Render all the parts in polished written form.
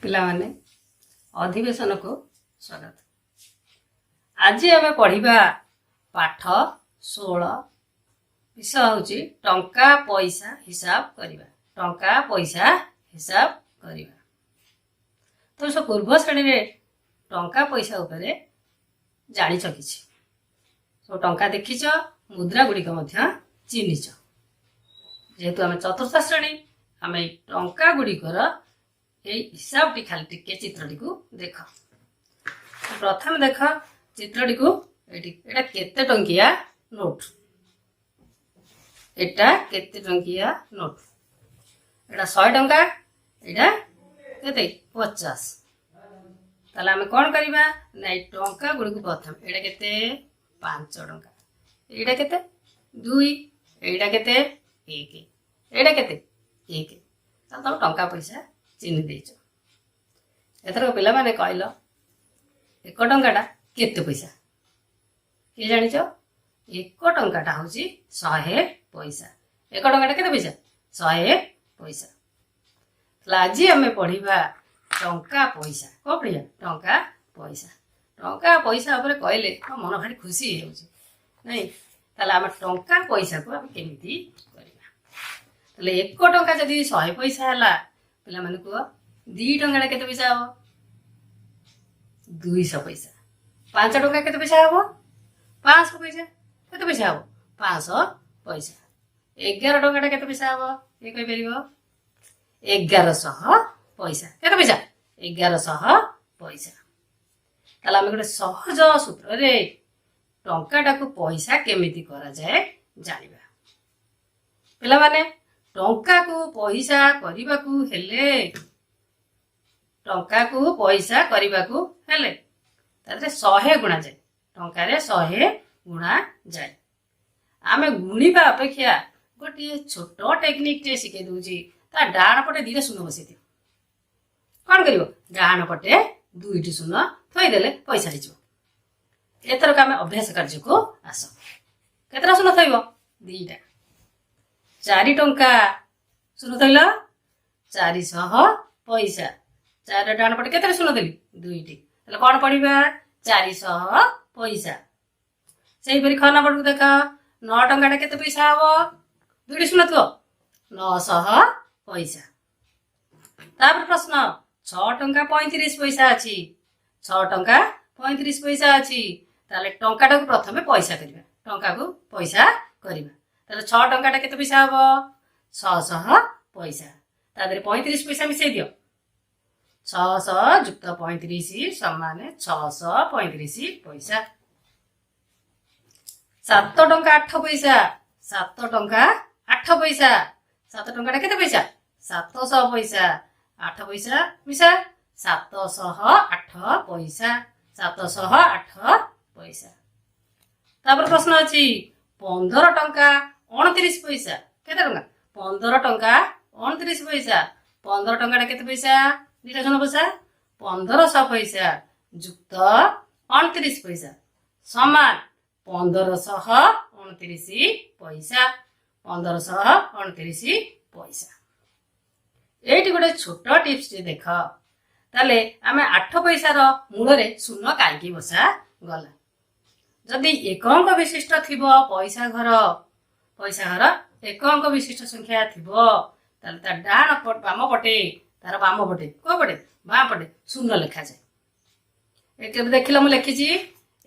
पिलामाने अधिवेशन को स्वागत। आज आम पढ़ा पाठ 16 विषय हूँ टंका पैसा हिसाब करवा। टंका पैसा हिसाब करवा तो सब पूर्व श्रेणी रे टंका पैसा उपरे जानिछ किछि तो टंका देखिछ मुद्रा गुड़िक चिन्हिच। जेहेतु आम चतुर्थ श्रेणी आम टंका गुड़िकर हिसाब टी खाली टिके चित्रटी को देख। प्रथम देख चित्रटी को एटा केते टंकिया नोट। एटा केते टंकिया नोट। एटा 100 टंका एटा केते 50। ताले आम कोन करबा नै टंका गुडी को प्रथम एटा केते 5 टंका एटा केते 2 एटा केते 1 एटा केते 1 ताले टंका पैसा चिन्ह देछ। एथर पिला माने कहल 1 टंकाटा केते पैसा के जानिछ। 1 टंकाटा होची 100 पैसा। 1 टंकाटा केते पैसा 100 पैसा। आज आम पढ़ा टंका पैसा को पढ़िया टंका पैसा। टंका पैसा उपरे कहले मन भारी खुशी हो ताले आम टंका पैसा को आम केमिति करबा। ताले 1 टंका जदी 100 पैसा हला पिला माने को 2 टंकाटा केते पैसा हो 200 पैसा। 5 टंका केते पैसा हो 500 पैसा। केते पैसा हो 500 पैसा। 11 टंकाटा केते पैसा हो ए कहि परिबो 1100 पैसा। केते पैसा 1100 पैसा। ताला हम गोटे सहज सूत्र रे टंकाटा को पैसा केमिति करा जाए जानिबा। पिला माने टंका को पैसा करबा को हेले टंका को पैसा करबा को हेले तारे 100 गुणा जाए। टंका रे 100 गुणा जाए। आमे गुणीबा अपेक्षा गोटे छोट टेक्निक टे शिखे दूची। ता डाण पटे 2 शून्य बसै दियो। कोन करिवो डाण पटे 2 शून्य थई देले पैसा हिजो। एतर का आमे अभ्यास कार्य को आसो। केतरा शून्य थइबो 2टा। 4 टंका शून्य थइला 400 पैसा। 4 डाण पटे केतरा शून्य देली 2टी। तले कोन पढिबा 400 पैसा। सेही परि ख नंबर को देखा 9 टंकाटा केते पैसा हबो 2टी शून्य थो 900 पैसा। तापर प्रश्न 6 टंका 35 पैसा अछि। 6 टंका 35 पैसा अछि। ताले टंकाटा को प्रथमे पैसा करबा। टंका को पैसा करबा। ताले 6 टंकाटा केते पैसा हबो 600 पैसा। तादरे 35 पैसा मिसै दियो। 600 जुक्त 35 समान 635 पैसा। 7 टंका 8 पैसा। 7 टंका 8 पैसा। 7 टंकाटा केते पैसा 700 पैसा। 8 पैसा मिसा 708 पैसा। 708 पैसा। तापर प्रश्न अछि 15 टंका 29 पैसा। केते टंका 15 टंका 29 पैसा। 15 टंकाटा केते पैसा 2टा शून्य पैसा 1500 पैसा जुक्त 29 पैसा समान 1529 पैसा। 1529 पैसा। एठी गोटे छोट टिप्स टे देख। ताले आमे 8 पैसा रो मूल रे शून्य काईकी बसा गला। जदि एक अंक विशिष्ट थिबो पैसा घर 1 अंक विशिष्ट संख्या थिबो ताले ता डाण पट बाम पटे तार बाम पटे को पटे बाम पटे शून्य लिखा जाए। एक देखिला मु लिखिची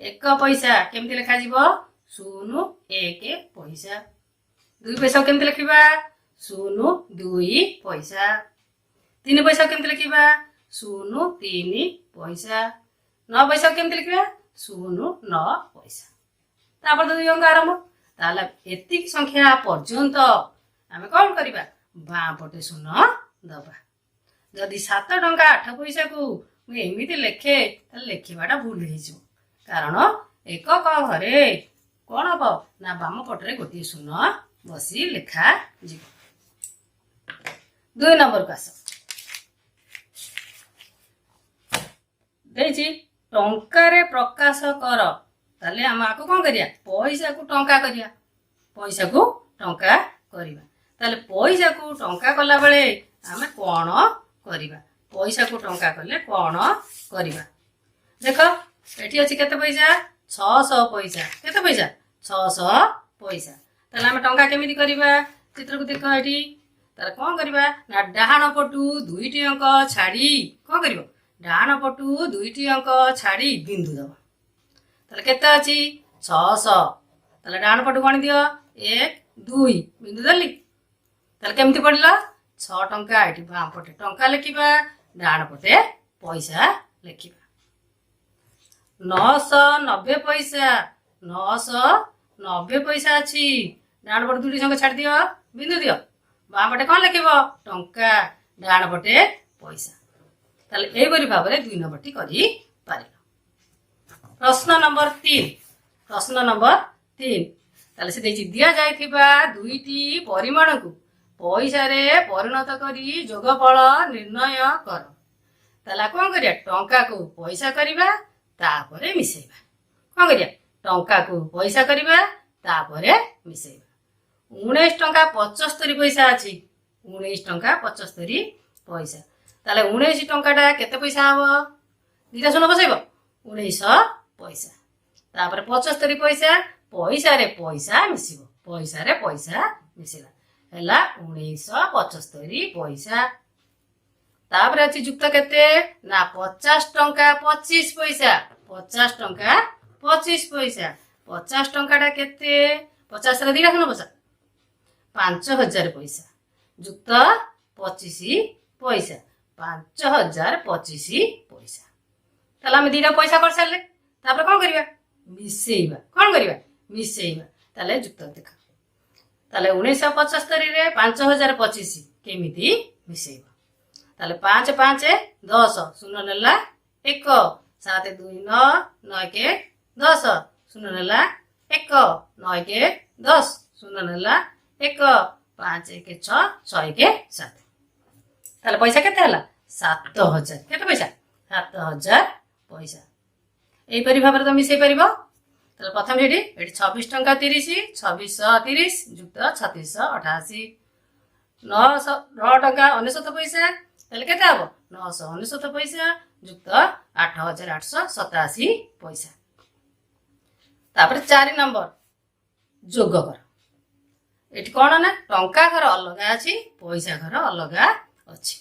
1 पैसा केमति लिखा जीवो 0 1 पैसा। 2 पैसा केमति लिखिबा 0 2 पैसा। 3 पैसा केमति लिखिबा 0 3 पैसा। 9 पैसा केमति लिखिबा 0 9 पैसा। तापर 2 अंक आरंभ। ताला एतिक संख्या पर्यंत आमे कोन करबा बाम पटे शून्य दबा। जदि 7 टंका 8 पैसा को मु एमिति लेखे ताले लेखिबाटा भूल हेजो। कारण एकक घरे कोन हबो ना बाम पटरे गोटी शून्य बसी लेखा जी। 2 नंबर को आस देछि टंका रे प्रकाश कर। ताले हम आको कोन करिया पैसा को टंका करिया। पैसा को टंका करिबा। ताले पैसा को टंका कला बेले आमे कोन करिबा पैसा को टंका कले कौन करवा देख एठी अछि केते पैसा 600 पैसा केते पैसा 600 पैसा ताले हम टंका केमिति करबा चित्र को देख एठी तार कोन करबा ना डाहाण पटु दुईटी अंक छाड़ी कोन करबो डाहाण पटु दुईटी अंक छाड़ी बिंदु दबा ताले केते अछि 600 ताले डाहाण पटु गଣି दियो 1 2 बिंदु दली ताले केमिति पड़िला 6 टंका एठी बाम पटे टंका लिखिबा डाहाण पटे पैसा लिखिबा 990 पैसा 990 पैसा अछि डाहाण पटे दुईटी संख्या छाड़ दियो बिंदु दियो बाम पटे कोन लिखिबो टंका डाहाण पटे पैसा ताले एई बरी भाबरे 2 नंबरटी करि पारिलो प्रश्न नंबर 3 ताले से देछि दिया जायथिबा दुईटी परिमाण को पैसा रे परिणत करी जोगफल निर्णय कर ताला कोन करिया टंका को पैसा करबा तापरे मिसेबा कोन करिया टंका को पैसा करबा तापरे मिसेबा 19 टंका 75 पैसा अछि 19 टंका 75 पैसा ताले 19 टंकाटा केते पैसा हबो दिटा सुन बसैबो 1900 पैसा तापर 75 पैसा पैसा रे पैसा मिसिला हैला 1975 पैसा तापर अछि जुक्त केते ना 50 टंका 25 पैसा 50 टंका 25 पैसा 50 टंकाटा केते 50 रे दिटा सुन बसा 5000 पैसा जुक्त 25 पैसा 5025 पैसा ताला हम दिटा पैसा कर सारले तापर कोन करिवा मिसेइबा ताले जुक्त देखा ताले 1975 रे 5025 केमिति मिसेइबा ताले 5 5 10 शून्य नेला 1 7 2 9 9 के 10 शून्य नेला 1 9 के 10 शून्य नेला 1 5 1 6 6 के 7 ताले पैसा केते हला 7000 केते पैसा 7000 पैसा एई परि भाबरे तो मिसेइ परिबो ताले प्रथम एठी 26 टंका 30 2630 जुक्त 3688 9 टंका 99 पैसा ताले केते हबो 999 पैसा जुक्त 8887 पैसा तापर 4 नंबर जोग कर एठी कोन ना टंका घर अलगा अछि पैसा घर अलगा अछि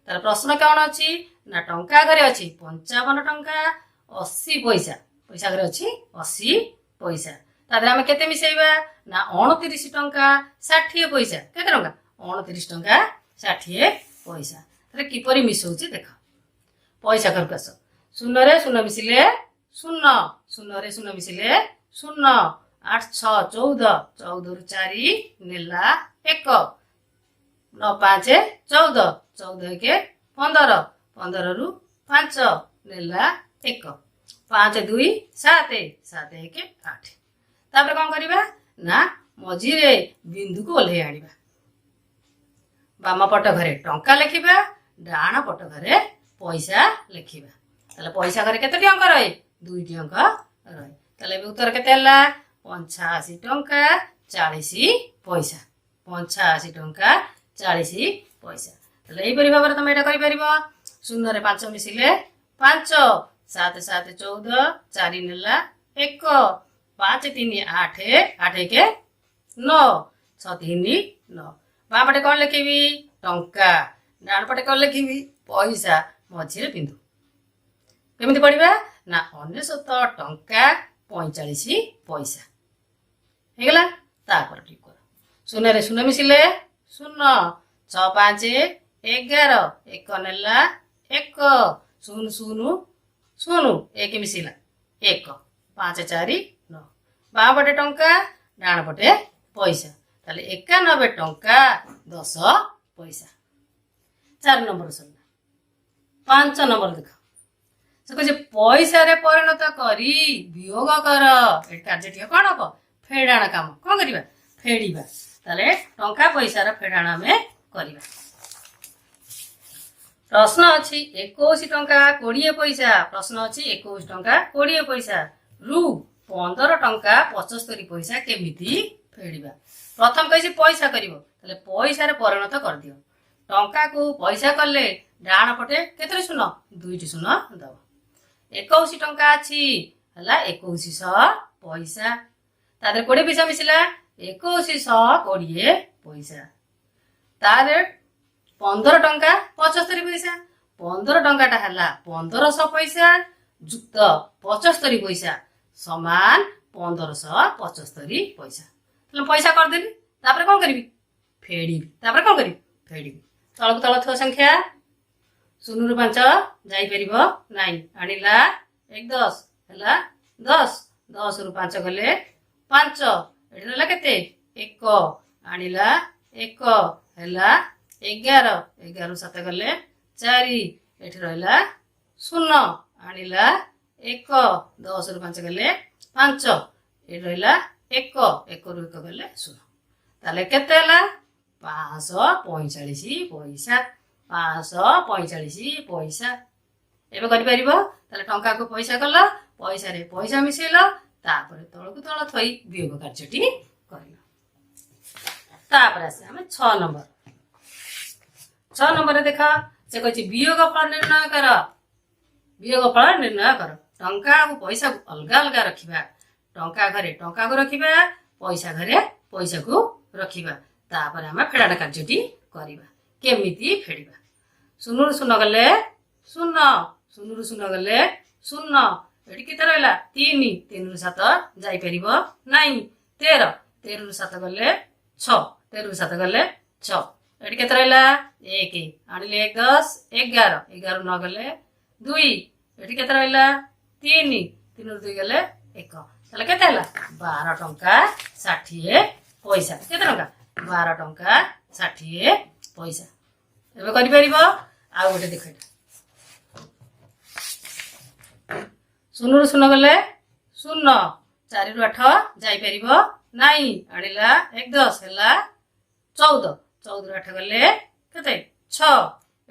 तार प्रश्न कोन अछि ना टंका घरे अछि 55 टंका 80 पैसा पैसा घरे अछि 80 पैसा तादरे हम केते मिसेइबा ना 29 टंका 60 पैसा केते टंका 29 टंका 60 पैसा तारे किपरि मिसौछि देख पैसा घर कस शून्य रे शून्य मिसिले शून्य शून्य रे शून्य मिसिले शून्य 8 6 14 14 रु 4 नेला 1 9 5 14 14 के 15 15 रु 5 नेला 1 5 2 7 7 के 8 तापर कोन करबा ना मझी रे बिंदु को ओल्हे आनिबा बाम पट घरे टंका लिखिबा डाहाण पट घरे पैसा लिखिबा ताले पैसा घरे केते अंक रहे 2 अंक रहे ताले उत्तर केते हला 85 टंका 40 पैसा 85 टंका 40 पैसा ताले एई परि भाबरे तमे एटा करि परिबो शून्य रे 5 मिसिले 5 7 7 14 4 नेला 1 5 3 8 8 के 9 6 3 9 बाम पटे कोन लिखिबी टंका डाहाण पटे कोन लिखिबी पैसा मझी रे बिंदु केमिति पढिबा ना 99 टंका 45 पैसा हेगला तापर ठीक कर शून्य रे शून्य मिसिले शून्य 6 5 11 1 नेला 1 0 0 0 1 मिसिला 1 5 4 9 बाम पटे टंका डाहाण पटे पैसा ताले 91 टंका 10 पैसा 4 नंबर सरला 5 नंबर देख से कहे पैसा रे परिणत करी वियोग कर ए कार्यटी कोन हो फेडाण काम कोन करिबा फेडिबा ताले टंका पैसा रे फेडाण में करिबा प्रश्न अछि 21 टंका 20 पैसा प्रश्न अछि 21 टंका 20 पैसा रु 15 टंका 75 पैसा केमिति फेडिबा प्रथम कैसे पैसा करिवो ताले पैसा रे परिणत कर दियो टंका को पैसा करले ଡାହାଣ ପଟେ କେତେଟି ଶୂନ 2ଟି ଶୂନ ଦବ 21 ଟଙ୍କା ଅଛି ହେଲା 2100 ପଇସା ତା ଦେହରେ 20 ପଇସା ମିଶିଲା 2120 ପଇସା ତାରେ 15 ଟଙ୍କା 75 ପଇସା 15 ଟଙ୍କାଟା ହେଲା 1500 ପଇସା ଯୁକ୍ତ 75 ପଇସା ସମାନ 1575 ପଇସା ତାହେଲେ ପଇସା କରିଦେଲି ତାପରେ କଣ କରିବି ଫେଡ଼ିବି ତାପରେ କଣ କରିବି ଫେଡ଼ିବି ତଳକୁ ତଳ ଥିବ ସଂଖ୍ୟା 0 ରୁ 5 ଯାଇପାରିବ ନାହିଁ ଆଣିଲା 1 10 ହେଲା 10 10 ରୁ 5 ଗଲେ 5 ଏଠି ରହିଲା କେତେ 1 ଆଣିଲା 1 ହେଲା 11 11 ରୁ 7 ଗଲେ 4 ଏଠି ରହିଲା 0 ଆଣିଲା 1 10 ରୁ 5 ଗଲେ 5 ଏଠି ରହିଲା 1 1 ରୁ 1 ଗଲେ 0 ତାହେଲେ କେତେ ହେଲା 545 ପଇସା 545 ପଇସା ଏବେ କରିପାରିବ ତାହେଲେ ଟଙ୍କାକୁ ପଇସା କଲ ପଇସାରେ ପଇସା ମିଶେଇଲ ତାପରେ ତଳକୁ ତଳ ଥୋଇ ବିୟୋଗ କାର୍ଯ୍ୟଟି କରିଲ ତାପରେ ଆସେ ଆମେ 6 ନମ୍ବର 6 ନମ୍ବରରେ ଦେଖ ସେ କହିଛି ବିୟୋଗ ଫଳ ନିର୍ଣ୍ଣୟ କର ବିୟୋଗ ଫଳ ନିର୍ଣ୍ଣୟ କର ଟଙ୍କା ଆଉ ପଇସାକୁ ଅଲଗା ଅଲଗା ରଖିବା ଟଙ୍କା ଘରେ ଟଙ୍କାକୁ ରଖିବା ପଇସା ଘରେ ପଇସାକୁ ରଖିବା ତାପରେ ଆମେ ଫେଡାଣ କାର୍ଯ୍ୟଟି କରିବା କେମିତି ଫେଡ଼ିବା 0 ରୁ 0 ଗଲେ 0 0 ରୁ 0 ଗଲେ 0 ଏଠି କେତେ ରହିଲା 3 3 ରୁ 7 ଯାଇପାରିବ ନାହିଁ 13 13 ରୁ 7 ଗଲେ 6 13 ରୁ 7 ଗଲେ 6 ଏଠି କେତେ ରହିଲା 1 ଆଣିଲେ 1 10 11 11 ରୁ 9 ଗଲେ 2 ଏଠି କେତେ ରହିଲା 3 3 ରୁ 2 ଗଲେ 1 ତାହେଲେ କେତେ ହେଲା 12 ଟଙ୍କା 60 ପଇସା କେତେ ଟଙ୍କା 12 ଟଙ୍କା 60 ପଇସା ଏବେ କରିପାରିବ ଆଉ ଗୋଟେ ଦେଖ 0 ରୁ 0 ଗଲେ 0 4 ରୁ 8 ଯାଇପାରିବ ନାହିଁ ଆଣିଲା 1 10 ହେଲା 14 14 ରୁ 8 ଗଲେ କେତେ 6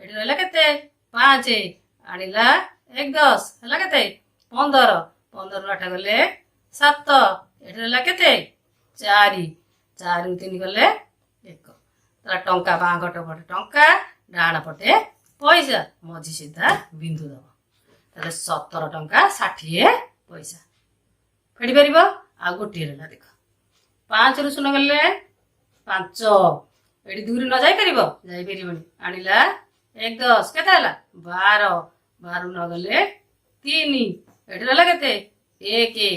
ଏଠି ରହିଲା କେତେ 5 ଆଣିଲା 1 10 ହେଲା କେତେ 15 15 ରୁ 8 ଗଲେ 7 ଏଠି ରହିଲା କେତେ 4 4 ରୁ 3 ଗଲେ 1 ତାହେଲେ ଟଙ୍କା ବାଁ ପଟେ ଟଙ୍କା ଡାହାଣ ପଟେ ପଇସା ମଝି ସିଧା ବିନ୍ଦୁ ଦବ ତାହେଲେ 17 ଟଙ୍କା 60 ପଇସା ଫେଡ଼ି ପାରିବ ଆଉ ଗୋଟିଏ ରହିଲା ଦେଖ 5 ରୁ 0 ଗଲେ 5 ଏଠି 2 ରୁ ନ ଯାଇପାରିବ ଯାଇପାରିବନି ଆଣିଲା 1 10 କେତେ ହେଲା 12 12 ରୁ 9 ଗଲେ 3 ଏଠି ରହିଲା କେତେ 1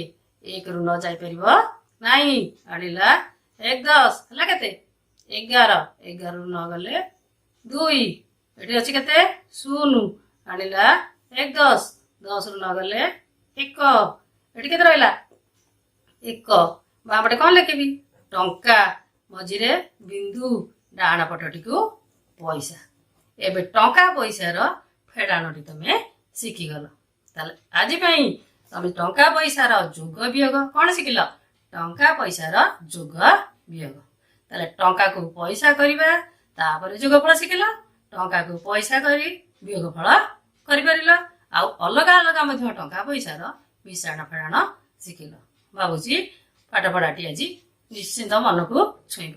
1 ରୁ 9 ଯାଇପାରିବ ନାହିଁ ଆଣିଲା 1 10 ହେଲା କେତେ 11 11 ରୁ 9 ଗଲେ 2 ଏଠି ଅଛି କେତେ 0 ଆଣିଲା 1 10 10 ରୁ 9 ଗଲେ 1 ଏଠି କେତେ ରହିଲା 1 ବାଁ ପଟେ କଣ ଲେଖିବି ଟଙ୍କା ମଝିରେ ବିନ୍ଦୁ ଡାହାଣ ପଟଟିକୁ ପଇସା ଏବେ ଟଙ୍କା ପଇସାର ଫେଡାଣଟି ତମେ ଶିଖିଗଲ ତାହେଲେ ଆଜି ପାଇଁ ତମେ ଟଙ୍କା ପଇସାର ଯୋଗ ବିୟୋଗ କଣ ଶିଖିଲ ଟଙ୍କା ପଇସାର ଯୋଗ ବିୟୋଗ ତାହେଲେ ଟଙ୍କାକୁ ପଇସା କରିବା ତାପରେ ଯୋଗଫଳ ଶିଖିଲ ଟଙ୍କାକୁ ପଇସା କରି ବିୟୋଗଫଳ କରିପାରିଲ ଆଉ ଅଲଗା ଅଲଗା ମଧ୍ୟ ଟଙ୍କା ପଇସାର ମିଶ୍ରଣ ଫେଡାଣ ଶିଖିଲ ଭାବୁଛି ପାଠ ପଢାଟି ଆଜି ନିଶ୍ଚିନ୍ତ ମନକୁ ଛୁଇଁବ